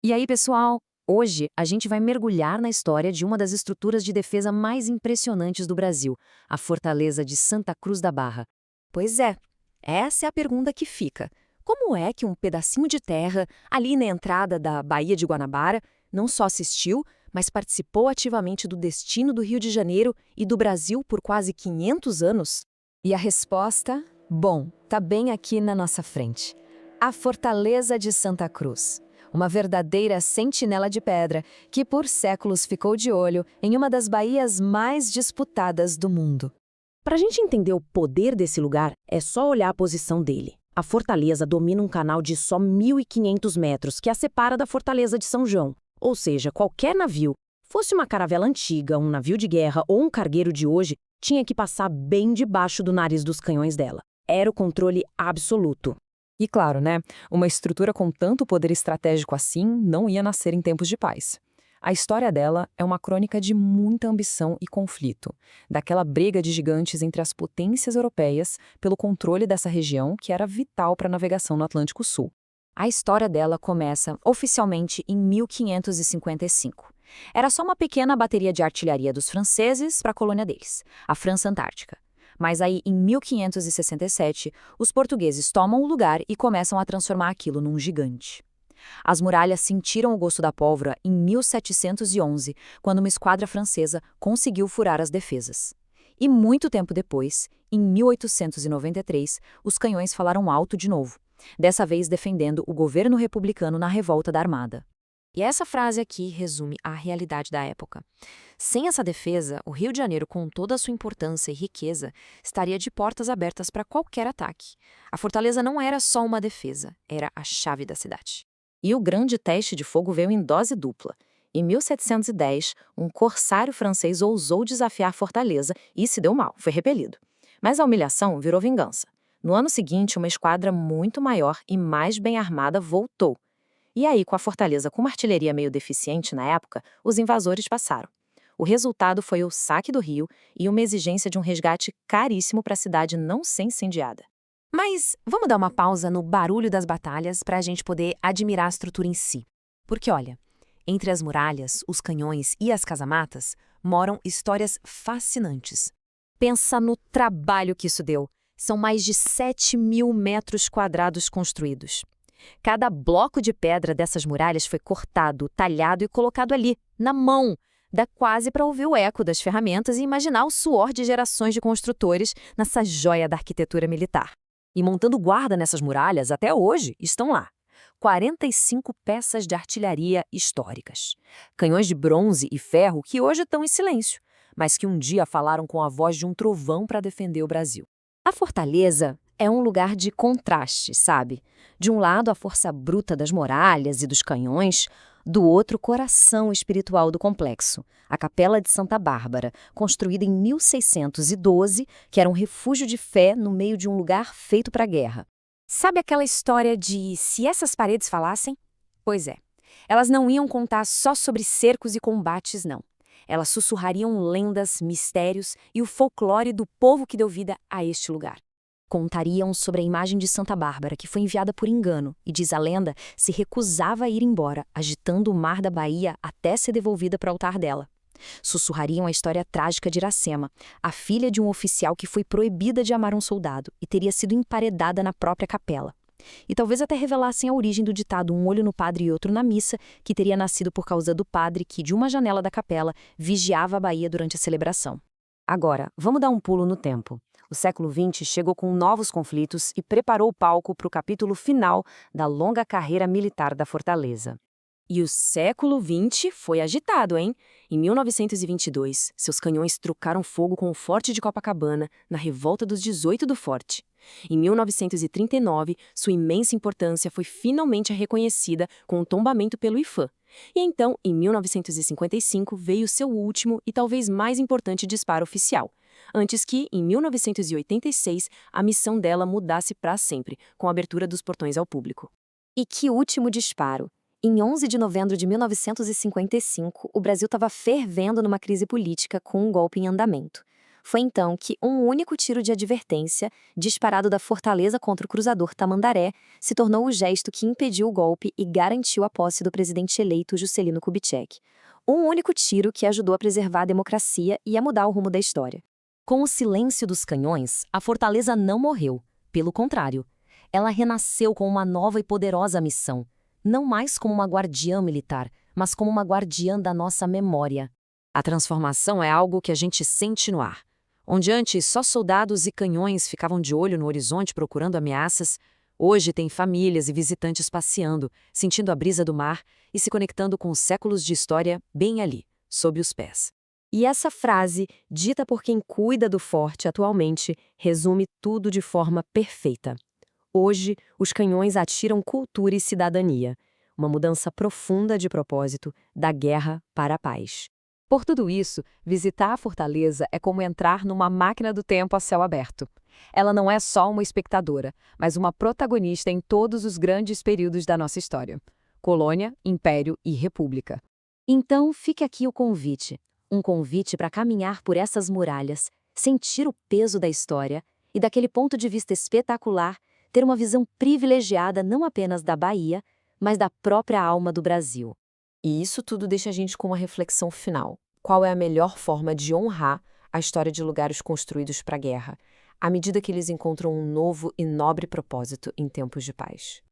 E aí, pessoal? Hoje a gente vai mergulhar na história de uma das estruturas de defesa mais impressionantes do Brasil, a Fortaleza de Santa Cruz da Barra. Pois é, essa é a pergunta que fica. Como é que um pedacinho de terra, ali na entrada da Baía de Guanabara, não só assistiu, mas participou ativamente do destino do Rio de Janeiro e do Brasil por quase 500 anos? E a resposta? Bom, tá bem aqui na nossa frente. A Fortaleza de Santa Cruz. Uma verdadeira sentinela de pedra que por séculos ficou de olho em uma das baías mais disputadas do mundo. Para a gente entender o poder desse lugar, é só olhar a posição dele. A fortaleza domina um canal de só 1.500 metros que a separa da Fortaleza de São João. Ou seja, qualquer navio, fosse uma caravela antiga, um navio de guerra ou um cargueiro de hoje, tinha que passar bem debaixo do nariz dos canhões dela. Era o controle absoluto. E claro, né? Uma estrutura com tanto poder estratégico assim não ia nascer em tempos de paz. A história dela é uma crônica de muita ambição e conflito, daquela briga de gigantes entre as potências europeias pelo controle dessa região que era vital para a navegação no Atlântico Sul. A história dela começa oficialmente em 1555. Era só uma pequena bateria de artilharia dos franceses para a colônia deles, a França Antártica. Mas aí, em 1567, os portugueses tomam o lugar e começam a transformar aquilo num gigante. As muralhas sentiram o gosto da pólvora em 1711, quando uma esquadra francesa conseguiu furar as defesas. E muito tempo depois, em 1893, os canhões falaram alto de novo, dessa vez defendendo o governo republicano na revolta da Armada. E essa frase aqui resume a realidade da época. Sem essa defesa, o Rio de Janeiro, com toda a sua importância e riqueza, estaria de portas abertas para qualquer ataque. A fortaleza não era só uma defesa, era a chave da cidade. E o grande teste de fogo veio em dose dupla. Em 1710, um corsário francês ousou desafiar a fortaleza e se deu mal, foi repelido. Mas a humilhação virou vingança. No ano seguinte, uma esquadra muito maior e mais bem armada voltou. E aí, com a fortaleza com uma artilharia meio deficiente na época, os invasores passaram. O resultado foi o saque do Rio e uma exigência de um resgate caríssimo para a cidade não ser incendiada. Mas vamos dar uma pausa no barulho das batalhas para a gente poder admirar a estrutura em si. Porque, olha, entre as muralhas, os canhões e as casamatas moram histórias fascinantes. Pensa no trabalho que isso deu. São mais de 7.000 metros quadrados construídos. Cada bloco de pedra dessas muralhas foi cortado, talhado e colocado ali, na mão. Dá quase para ouvir o eco das ferramentas e imaginar o suor de gerações de construtores nessa joia da arquitetura militar. E montando guarda nessas muralhas, até hoje, estão lá 45 peças de artilharia históricas. Canhões de bronze e ferro que hoje estão em silêncio, mas que um dia falaram com a voz de um trovão para defender o Brasil. A fortaleza é um lugar de contraste, sabe? De um lado, a força bruta das muralhas e dos canhões, do outro, o coração espiritual do complexo, a Capela de Santa Bárbara, construída em 1612, que era um refúgio de fé no meio de um lugar feito para a guerra. Sabe aquela história de se essas paredes falassem? Pois é, elas não iam contar só sobre cercos e combates, não. Elas sussurrariam lendas, mistérios e o folclore do povo que deu vida a este lugar. Contariam sobre a imagem de Santa Bárbara, que foi enviada por engano, e, diz a lenda, se recusava a ir embora, agitando o mar da Bahia até ser devolvida para o altar dela. Sussurrariam a história trágica de Iracema, a filha de um oficial que foi proibida de amar um soldado e teria sido emparedada na própria capela. E talvez até revelassem a origem do ditado "um olho no padre e outro na missa", que teria nascido por causa do padre que, de uma janela da capela, vigiava a Bahia durante a celebração. Agora, vamos dar um pulo no tempo. O século XX chegou com novos conflitos e preparou o palco para o capítulo final da longa carreira militar da Fortaleza. E o século XX foi agitado, hein? Em 1922, seus canhões trocaram fogo com o Forte de Copacabana na Revolta dos 18 do Forte. Em 1939, sua imensa importância foi finalmente reconhecida com o tombamento pelo IFAM. E então, em 1955, veio seu último e talvez mais importante disparo oficial. Antes que, em 1986, a missão dela mudasse para sempre, com a abertura dos portões ao público. E que último disparo! Em 11 de novembro de 1955, o Brasil estava fervendo numa crise política com um golpe em andamento. Foi então que um único tiro de advertência, disparado da fortaleza contra o cruzador Tamandaré, se tornou o gesto que impediu o golpe e garantiu a posse do presidente eleito Juscelino Kubitschek. Um único tiro que ajudou a preservar a democracia e a mudar o rumo da história. Com o silêncio dos canhões, a fortaleza não morreu. Pelo contrário, ela renasceu com uma nova e poderosa missão, não mais como uma guardiã militar, mas como uma guardiã da nossa memória. A transformação é algo que a gente sente no ar. Onde antes só soldados e canhões ficavam de olho no horizonte procurando ameaças, hoje tem famílias e visitantes passeando, sentindo a brisa do mar e se conectando com os séculos de história bem ali, sob os pés. E essa frase, dita por quem cuida do forte atualmente, resume tudo de forma perfeita. Hoje, os canhões atiram cultura e cidadania, uma mudança profunda de propósito da guerra para a paz. Por tudo isso, visitar a fortaleza é como entrar numa máquina do tempo a céu aberto. Ela não é só uma espectadora, mas uma protagonista em todos os grandes períodos da nossa história: colônia, império e república. Então, fique aqui o convite. Um convite para caminhar por essas muralhas, sentir o peso da história e, daquele ponto de vista espetacular, ter uma visão privilegiada não apenas da Bahia, mas da própria alma do Brasil. E isso tudo deixa a gente com uma reflexão final. Qual é a melhor forma de honrar a história de lugares construídos para a guerra, à medida que eles encontram um novo e nobre propósito em tempos de paz?